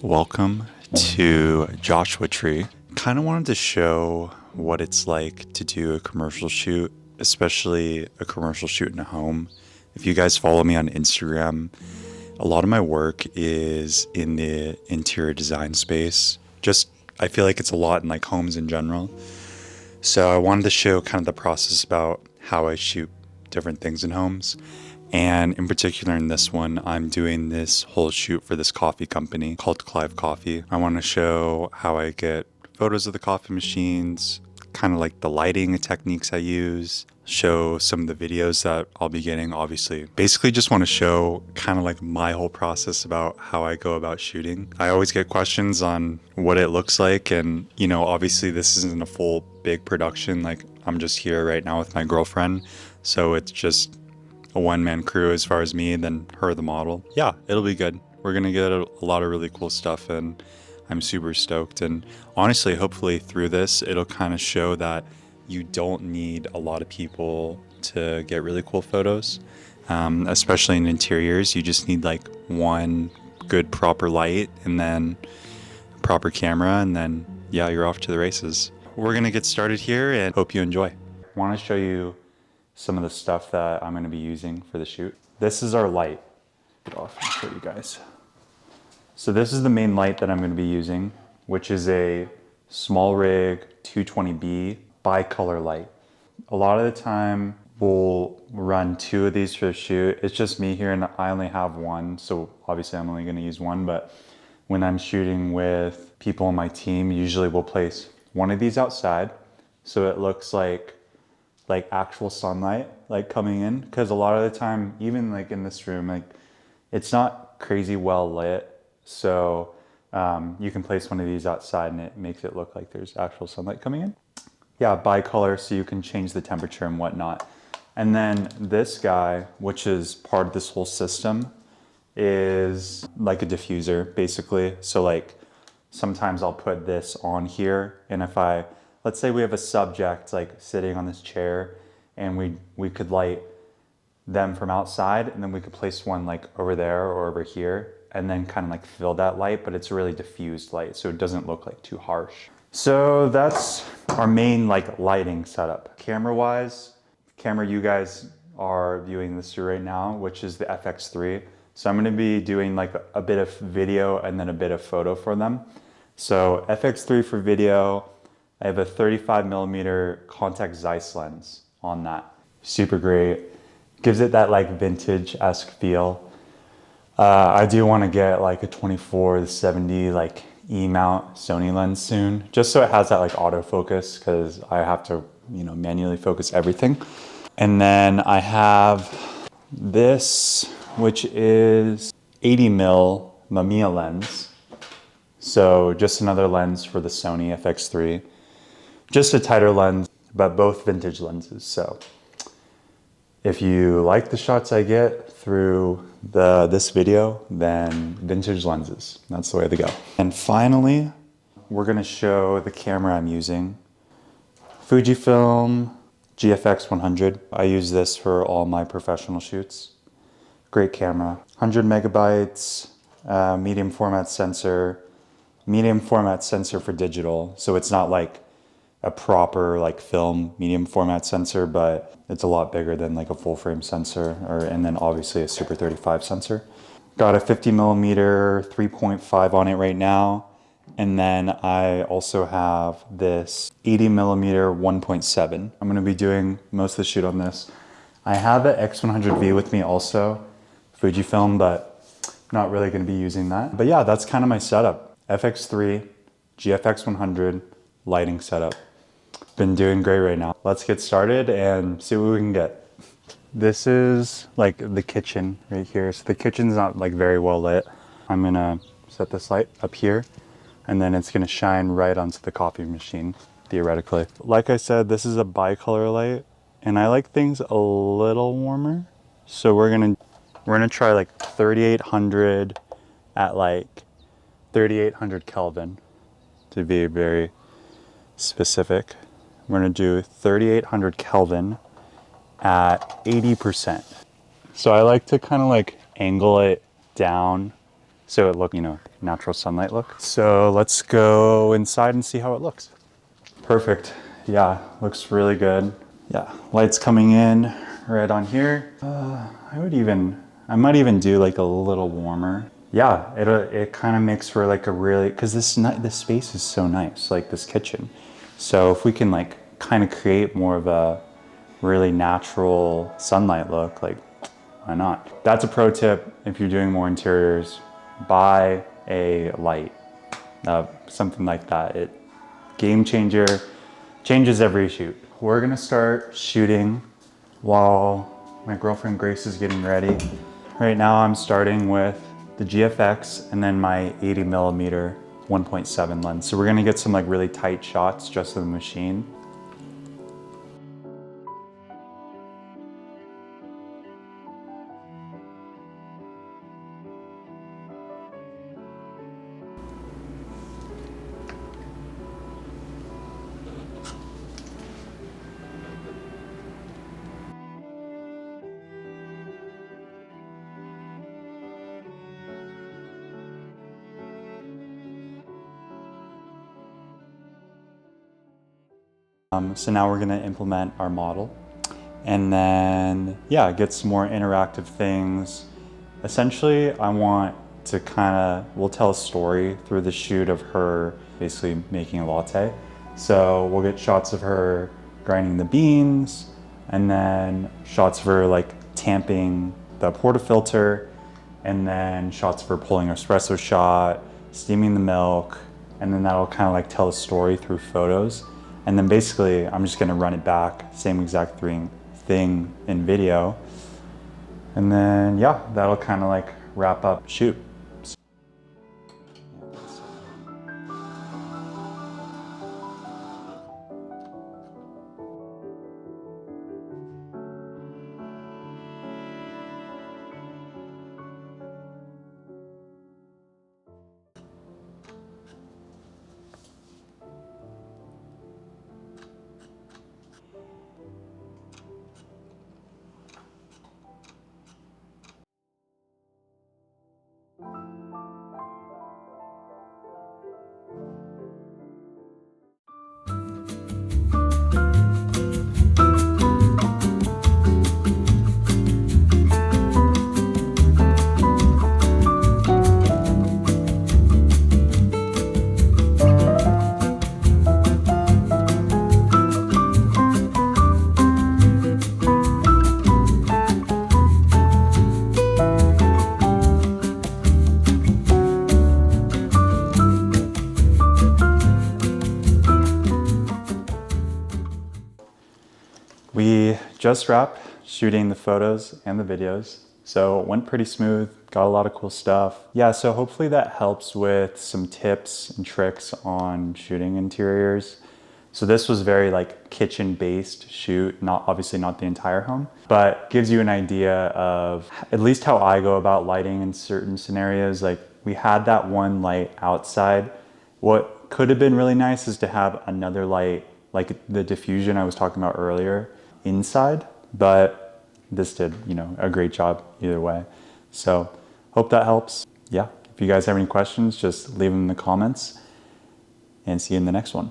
Welcome to Joshua Tree. Kind of wanted to show what it's like to do a commercial shoot, especially a commercial shoot in a home. If you guys follow me on Instagram, a lot of my work is in the interior design space. I feel like it's a lot in like homes in general. So I wanted to show kind of the process about how I shoot different things in homes. And in particular, in this one, I'm doing this whole shoot for this coffee company called Clive Coffee. I want to show how I get photos of the coffee machines, kind of like the lighting techniques I use, show some of the videos that I'll be getting, obviously. Basically, just want to show kind of like my whole process about how I go about shooting. I always get questions on what it looks like. And, obviously, this isn't a full big production. Like, I'm just here right now with my girlfriend. So it's just a one-man crew as far as me, then her, the model. Yeah, it'll be good. We're gonna get a lot of really cool stuff, and I'm super stoked. And honestly, hopefully through this, it'll kind of show that you don't need a lot of people to get really cool photos, especially in interiors. You just need like one good proper light and then proper camera, and then yeah, you're off to the races. We're gonna get started here and hope you enjoy. I want to show you some of the stuff that I'm going to be using for the shoot. This is our light. Get off and show you guys. So this is the main light that I'm going to be using, which is a SmallRig 220B bicolor light. A lot of the time we'll run two of these for the shoot. It's just me here and I only have one, so obviously I'm only going to use one, but when I'm shooting with people on my team, usually we'll place one of these outside so it looks like actual sunlight like coming in, because a lot of the time, even like in this room, like it's not crazy well lit, so you can place one of these outside and it makes it look like there's actual sunlight coming in. Yeah, bicolor, so you can change the temperature and whatnot. And then this guy, which is part of this whole system, is like a diffuser basically. So like sometimes I'll put this on here, and if let's say we have a subject like sitting on this chair, and we could light them from outside, and then we could place one like over there or over here, and then kind of like fill that light, but it's a really diffused light, so it doesn't look like too harsh. So that's our main like lighting setup. Camera-wise, camera you guys are viewing this through right now, which is the FX3. So I'm gonna be doing like a bit of video and then a bit of photo for them. So FX3 for video, I have a 35mm Contax Zeiss lens on that. Super great. Gives it that like vintage-esque feel. I do want to get like a 24-70 like E-mount Sony lens soon, just so it has that like autofocus, because I have to, manually focus everything. And then I have this, which is 80mm Mamiya lens. So just another lens for the Sony FX3. Just a tighter lens, but both vintage lenses. So if you like the shots I get through this video, then vintage lenses, that's the way to go. And finally, we're gonna show the camera I'm using. Fujifilm GFX 100. I use this for all my professional shoots. Great camera. 100 megabytes, medium format sensor for digital. So it's not like a proper like film medium format sensor, but it's a lot bigger than like a full frame sensor, and then obviously a Super 35 sensor. Got a 50mm 3.5 on it right now. And then I also have this 80mm 1.7. I'm gonna be doing most of the shoot on this. I have an X100V with me also, Fujifilm, but not really gonna be using that. But yeah, that's kind of my setup. FX3, GFX 100, lighting setup. Been doing great right now. Let's get started and see what we can get. This is like the kitchen right here. So the kitchen's not like very well lit. I'm gonna set this light up here, and then it's gonna shine right onto the coffee machine, theoretically. Like I said, this is a bicolor light, and I like things a little warmer. So we're gonna try like 3800 at like 3800 Kelvin to be very specific. We're gonna do 3800 Kelvin at 80%. So I like to kind of like angle it down so it look, natural sunlight look. So let's go inside and see how it looks. Perfect. Yeah, looks really good. Yeah, lights coming in right on here. I might even do like a little warmer. Yeah, it kind of makes for like a really, because this space is so nice, like this kitchen. So if we can like kind of create more of a really natural sunlight look, like why not? That's a pro tip if you're doing more interiors. Buy a light, something like that. Game changer, changes every shoot. We're gonna start shooting while my girlfriend Grace is getting ready. Right now I'm starting with the GFX and then my 80mm 1.7 lens. So we're gonna get some like really tight shots just of the machine. So now we're gonna implement our model and then, yeah, get some more interactive things. Essentially, I want to we'll tell a story through the shoot of her basically making a latte. So we'll get shots of her grinding the beans and then shots of her like tamping the portafilter and then shots of her pulling an espresso shot, steaming the milk, and then that'll kind of like tell a story through photos. And then basically I'm just gonna run it back, same exact thing in video. And then yeah, that'll kind of like wrap up shoot. We just wrapped shooting the photos and the videos, so it went pretty smooth, got a lot of cool stuff. Yeah, so hopefully that helps with some tips and tricks on shooting interiors. So this was very like kitchen-based shoot, obviously not the entire home, but gives you an idea of at least how I go about lighting in certain scenarios. Like we had that one light outside. What could have been really nice is to have another light, like the diffusion I was talking about earlier, inside, but this did, a great job either way. So hope that helps. Yeah, if you guys have any questions, just leave them in the comments and see you in the next one.